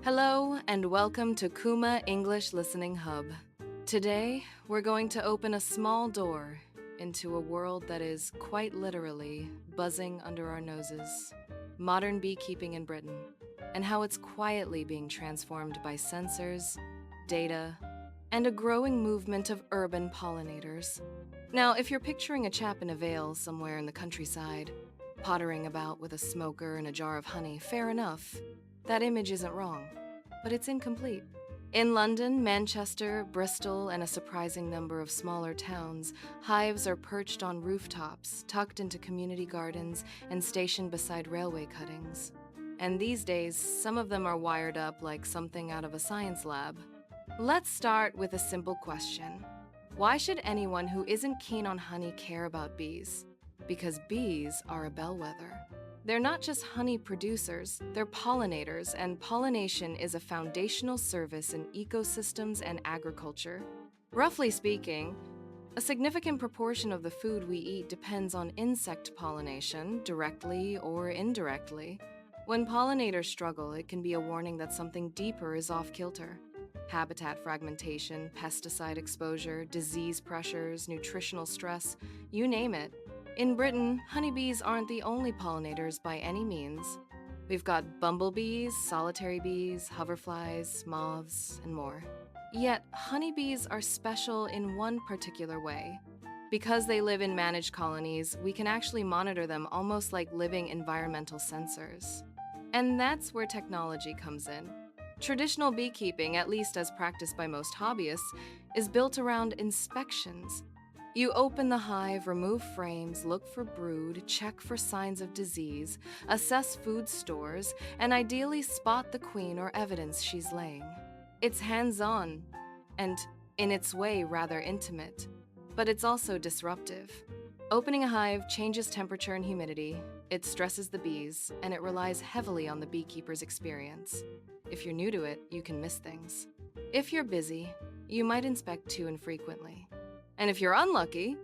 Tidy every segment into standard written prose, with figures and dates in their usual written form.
Hello and welcome to Kuma English Listening Hub. Today, we're going to open a small door into a world that is quite literally buzzing under our noses. Modern beekeeping in Britain, and how it's quietly being transformed by sensors, data, and a growing movement of urban pollinators. Now, if you're picturing a chap in a veil somewhere in the countryside, pottering about with a smoker and a jar of honey, fair enough. That image isn't wrong, but it's incomplete. In London, Manchester, Bristol, and a surprising number of smaller towns, hives are perched on rooftops, tucked into community gardens, and stationed beside railway cuttings. And these days, some of them are wired up like something out of a science lab. Let's start with a simple question. Why should anyone who isn't keen on honey care about bees? Because bees are a bellwether. They're not just honey producers, they're pollinators, and pollination is a foundational service in ecosystems and agriculture. Roughly speaking, a significant proportion of the food we eat depends on insect pollination, directly or indirectly. When pollinators struggle, it can be a warning that something deeper is off-kilter. Habitat fragmentation, pesticide exposure, disease pressures, nutritional stress, you name it. In Britain, honeybees aren't the only pollinators by any means. We've got bumblebees, solitary bees, hoverflies, moths, and more. Yet, honeybees are special in one particular way. Because they live in managed colonies, we can actually monitor them almost like living environmental sensors. And that's where technology comes in. Traditional beekeeping, at least as practiced by most hobbyists, is built around inspections. You open the hive, remove frames, look for brood, check for signs of disease, assess food stores, and ideally spot the queen or evidence she's laying. It's hands-on, and in its way rather intimate, but it's also disruptive. Opening a hive changes temperature and humidity, it stresses the bees, and it relies heavily on the beekeeper's experience. If you're new to it, you can miss things. If you're busy, you might inspect too infrequently. And if you're unlucky,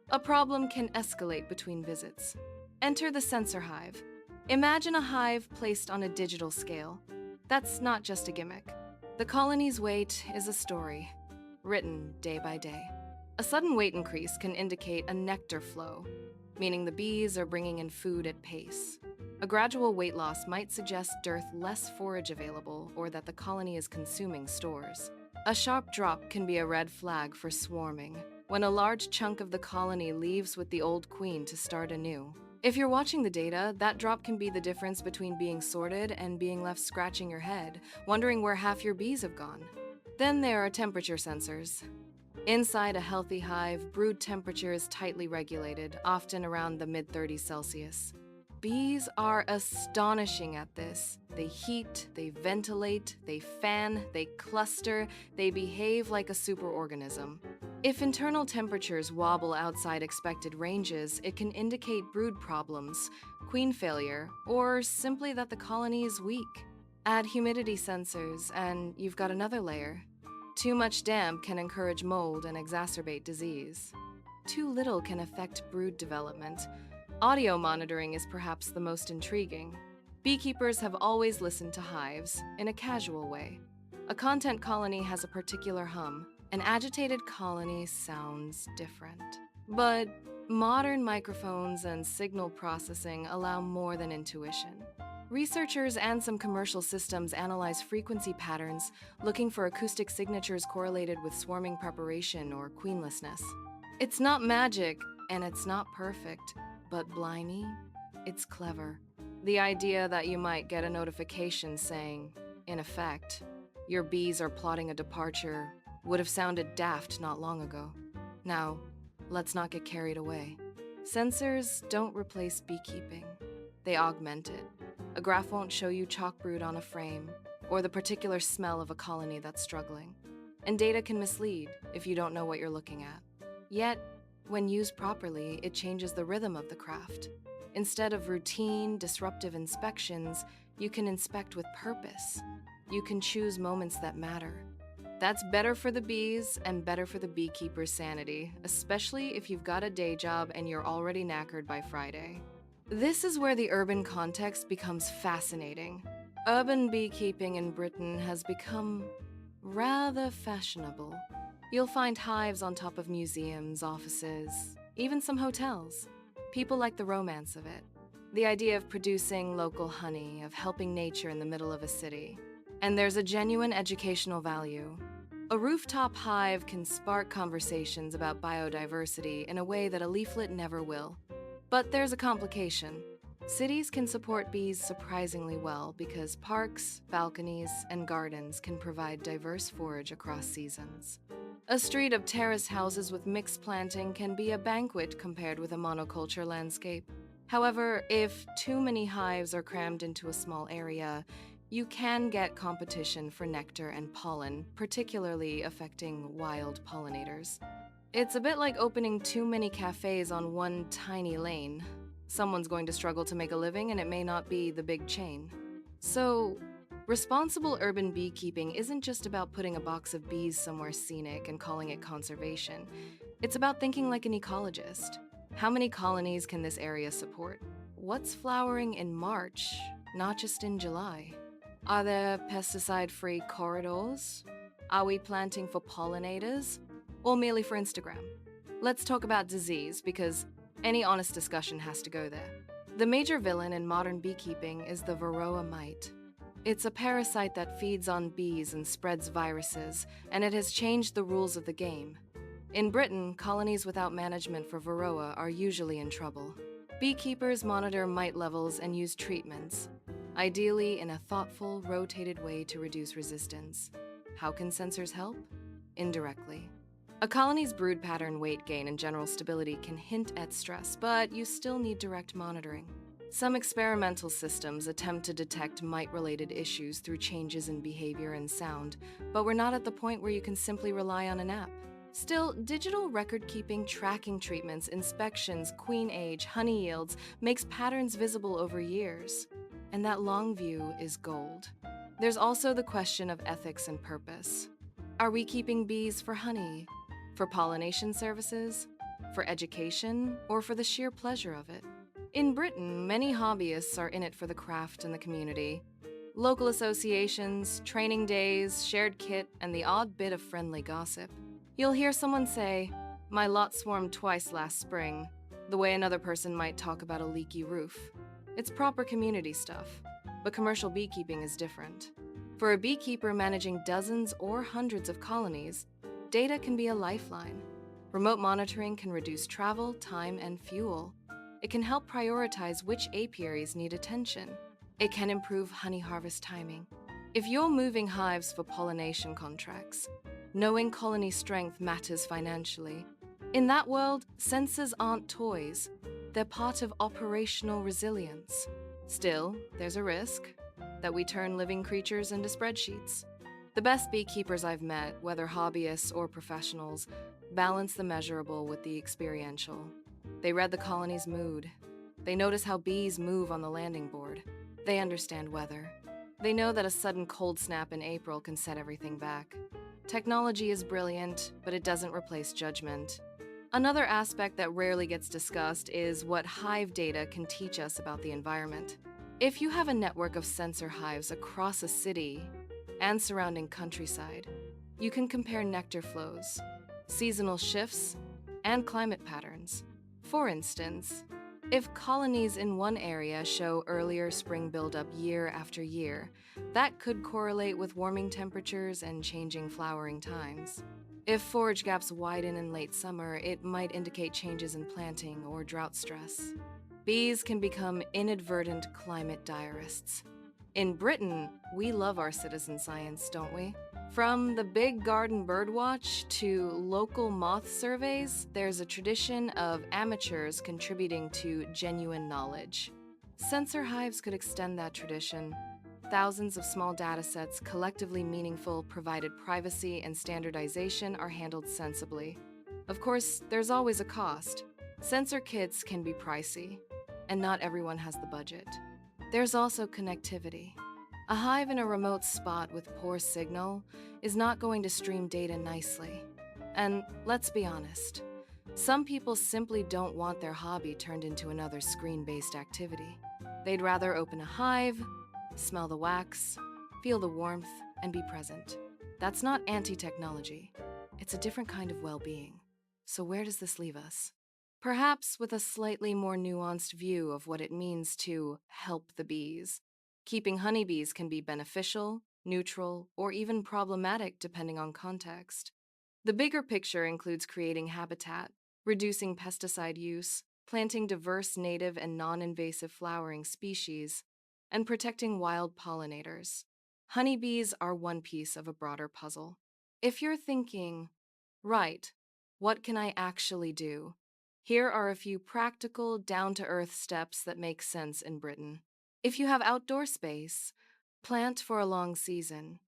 a problem can escalate between visits. Enter the sensor hive. Imagine a hive placed on a digital scale. That's not just a gimmick. The colony's weight is a story, written day by day. A sudden weight increase can indicate a nectar flow, meaning the bees are bringing in food at pace. A gradual weight loss might suggest dearth, less forage available, or that the colony is consuming stores. A sharp drop can be a red flag for swarming, when a large chunk of the colony leaves with the old queen to start anew. If you're watching the data, that drop can be the difference between being sorted and being left scratching your head, wondering where half your bees have gone. Then there are temperature sensors. Inside a healthy hive, brood temperature is tightly regulated, often around the mid-30s Celsius. Bees are astonishing at this. They heat, they ventilate, they fan, they cluster, they behave like a superorganism. If internal temperatures wobble outside expected ranges, it can indicate brood problems, queen failure, or simply that the colony is weak. Add humidity sensors, and you've got another layer. Too much damp can encourage mold and exacerbate disease. Too little can affect brood development. Audio monitoring is perhaps the most intriguing. Beekeepers have always listened to hives in a casual way. A content colony has a particular hum. An agitated colony sounds different. But modern microphones and signal processing allow more than intuition. Researchers and some commercial systems analyze frequency patterns, looking for acoustic signatures correlated with swarming preparation or queenlessness. It's not magic, and it's not perfect, but blimey, it's clever. The idea that you might get a notification saying, in effect, your bees are plotting a departure would have sounded daft not long ago. Now, let's not get carried away. Sensors don't replace beekeeping. They augment it. A graph won't show you chalk brood on a frame, or the particular smell of a colony that's struggling. And data can mislead if you don't know what you're looking at. Yet, when used properly, it changes the rhythm of the craft. Instead of routine, disruptive inspections, you can inspect with purpose. You can choose moments that matter. That's better for the bees and better for the beekeeper's sanity, especially if you've got a day job and you're already knackered by Friday. This is where the urban context becomes fascinating. Urban beekeeping in Britain has become rather fashionable. You'll find hives on top of museums, offices, even some hotels. People like the romance of it. The idea of producing local honey, of helping nature in the middle of a city. And there's a genuine educational value. A rooftop hive can spark conversations about biodiversity in a way that a leaflet never will. But there's a complication. Cities can support bees surprisingly well because parks, balconies, and gardens can provide diverse forage across seasons. A street of terrace houses with mixed planting can be a banquet compared with a monoculture landscape. However, if too many hives are crammed into a small area, you can get competition for nectar and pollen, particularly affecting wild pollinators. It's a bit like opening too many cafes on one tiny lane. Someone's going to struggle to make a living, and it may not be the big chain. So, responsible urban beekeeping isn't just about putting a box of bees somewhere scenic and calling it conservation. It's about thinking like an ecologist. How many colonies can this area support? What's flowering in March, not just in July? Are there pesticide-free corridors? Are we planting for pollinators? Or merely for Instagram? Let's talk about disease, because any honest discussion has to go there. The major villain in modern beekeeping is the Varroa mite. It's a parasite that feeds on bees and spreads viruses, and it has changed the rules of the game. In Britain, colonies without management for Varroa are usually in trouble. Beekeepers monitor mite levels and use treatments, ideally in a thoughtful, rotated way to reduce resistance. How can sensors help? Indirectly. A colony's brood pattern, weight gain, and general stability can hint at stress, but you still need direct monitoring. Some experimental systems attempt to detect mite-related issues through changes in behavior and sound, but we're not at the point where you can simply rely on an app. Still, digital record-keeping, tracking treatments, inspections, queen age, honey yields makes patterns visible over years. And that long view is gold. There's also the question of ethics and purpose. Are we keeping bees for honey? For pollination services? For education? Or for the sheer pleasure of it? In Britain, many hobbyists are in it for the craft and the community. Local associations, training days, shared kit, and the odd bit of friendly gossip. You'll hear someone say, "My lot swarmed twice last spring," the way another person might talk about a leaky roof. It's proper community stuff, but commercial beekeeping is different. For a beekeeper managing dozens or hundreds of colonies, data can be a lifeline. Remote monitoring can reduce travel, time, and fuel. It can help prioritize which apiaries need attention. It can improve honey harvest timing. If you're moving hives for pollination contracts, knowing colony strength matters financially. In that world, sensors aren't toys. They're part of operational resilience. Still, there's a risk that we turn living creatures into spreadsheets. The best beekeepers I've met, whether hobbyists or professionals, balance the measurable with the experiential. They read the colony's mood. They notice how bees move on the landing board. They understand weather. They know that a sudden cold snap in April can set everything back. Technology is brilliant, but it doesn't replace judgment. Another aspect that rarely gets discussed is what hive data can teach us about the environment. If you have a network of sensor hives across a city and surrounding countryside, you can compare nectar flows, seasonal shifts, and climate patterns. For instance, if colonies in one area show earlier spring buildup year after year, that could correlate with warming temperatures and changing flowering times. If forage gaps widen in late summer, it might indicate changes in planting or drought stress. Bees can become inadvertent climate diarists. In Britain, we love our citizen science, don't we? From the big garden birdwatch to local moth surveys, there's a tradition of amateurs contributing to genuine knowledge. Sensor hives could extend that tradition. Thousands of small datasets, collectively meaningful, provided privacy and standardization, are handled sensibly. Of course, there's always a cost. Sensor kits can be pricey, and not everyone has the budget. There's also connectivity. A hive in a remote spot with poor signal is not going to stream data nicely. And let's be honest, some people simply don't want their hobby turned into another screen-based activity. They'd rather open a hive, smell the wax, feel the warmth, and be present. That's not anti-technology. It's a different kind of well-being. So where does this leave us? Perhaps with a slightly more nuanced view of what it means to help the bees. Keeping honeybees can be beneficial, neutral, or even problematic depending on context. The bigger picture includes creating habitat, reducing pesticide use, planting diverse native and non-invasive flowering species, and protecting wild pollinators. Honeybees are one piece of a broader puzzle. If you're thinking, right, what can I actually do? Here are a few practical, down-to-earth steps that make sense in Britain. If you have outdoor space, plant for a long season.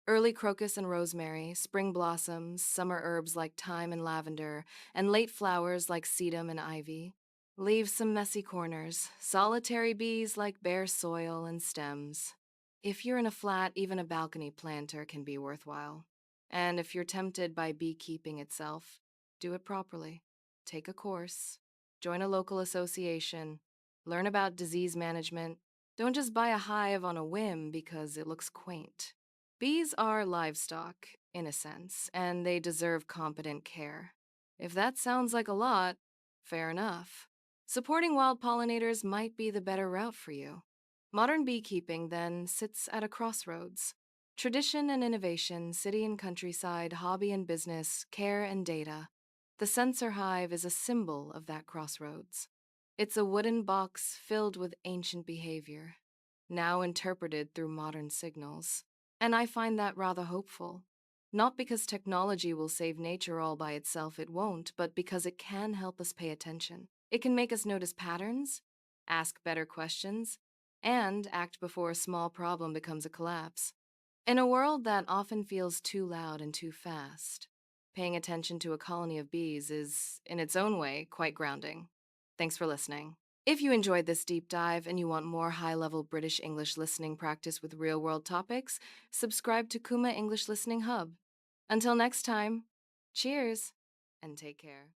Early crocus and rosemary, spring blossoms, summer herbs like thyme and lavender, and late flowers like sedum and ivy. Leave some messy corners, solitary bees like bare soil and stems. If you're in a flat, even a balcony planter can be worthwhile. And if you're tempted by beekeeping itself, do it properly. Take a course, join a local association, learn about disease management. Don't just buy a hive on a whim because it looks quaint. Bees are livestock, in a sense, and they deserve competent care. If that sounds like a lot, fair enough. Supporting wild pollinators might be the better route for you. Modern beekeeping, then, sits at a crossroads. Tradition and innovation, city and countryside, hobby and business, care and data. The censer hive is a symbol of that crossroads. It's a wooden box filled with ancient behavior, now interpreted through modern signals. And I find that rather hopeful. Not because technology will save nature all by itself, it won't, but because it can help us pay attention. It can make us notice patterns, ask better questions, and act before a small problem becomes a collapse. In a world that often feels too loud and too fast, paying attention to a colony of bees is, in its own way, quite grounding. Thanks for listening. If you enjoyed this deep dive and you want more high-level British English listening practice with real-world topics, subscribe to Kuma English Listening Hub. Until next time, cheers and take care.